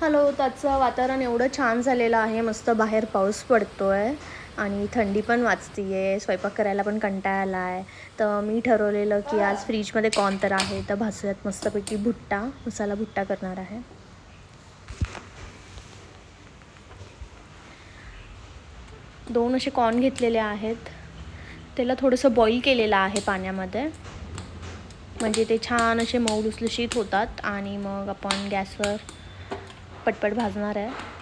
Hello, त्याचं वातावरण एवढं छान झालेलं आहे, मस्त बाहेर पाऊस पडतो आहे आणि थंडी पण वाजती आहे, स्वयंपाक करायला पण कंटाळा आला आहे. तर मी ठरवलेलं की आज फ्रीजमध्ये कॉर्न तर आहे, तर भाजूयात मस्तपैकी भुट्टा, मसाला भुट्टा करणार आहे. दोन असे कॉर्न घेतलेले आहेत, त्याला थोडंसं बॉईल केलेलं आहे पाण्यामध्ये, म्हणजे ते छान असे मऊ लुसलुशीत होतात आणि मग आपण गॅसवर पटपट भाजणार आहे.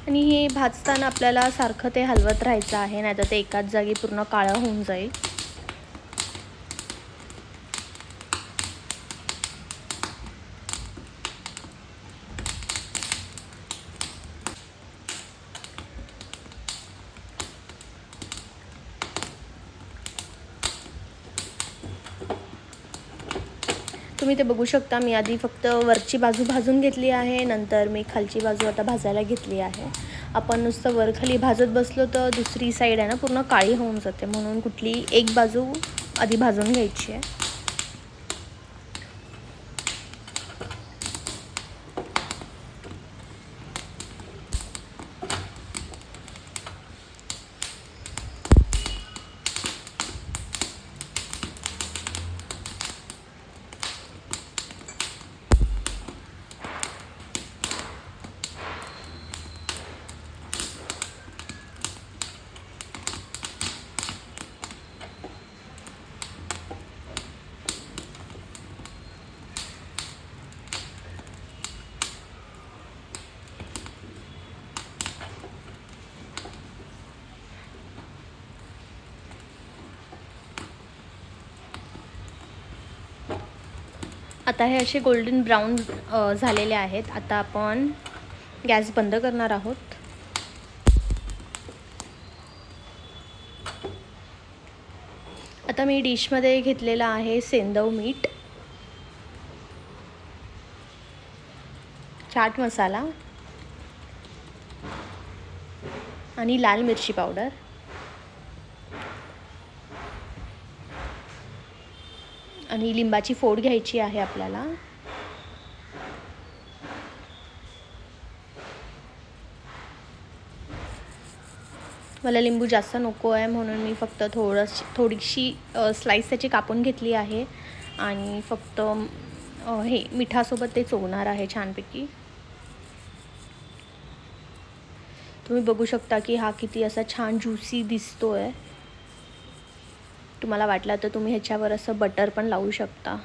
आणि हे भाजताना आपल्याला सारखं ते हलवत राहायचं आहे, नाहीतर ते एकाच जागी पूर्ण काळं होऊन जाईल. तुम्ही ते बघू शकता, मी आधी फक्त वरची बाजू भाजून घेतली आहे, नंतर मी खालची बाजू आता भाजायला घेतली आहे. आपण नुसतं वरखाली भाजत बसलो तर दुसरी साईड आहे ना पूर्ण काळी होऊन जाते, म्हणून कुठली एक बाजू आधी भाजून घ्यायची आहे. आता हे असे गोल्डन ब्राऊन झालेले आहेत. आता आपण गॅस बंद करणार आहोत. आता मी डिशमध्ये घेतलेला आहे सेंदव मीठ, चाट मसाला आणि लाल मिरची पावडर. आणि लिंबाची फोड घ्यायची आहे आपल्याला. मला लिंबू जास्त नको आहे, म्हणून मी फक्त थोडीशी स्लाईस त्याची कापून घेतली आहे आणि फक्त हे मिठासोबत ते चोळणार आहे छानपैकी. तुम्ही बघू शकता की हा किती असा छान ज्युसी दिसतो आहे. तुम्हाला वाटलं तर तुम्ही ह्याच्यावर असं बटर पण लावू शकता.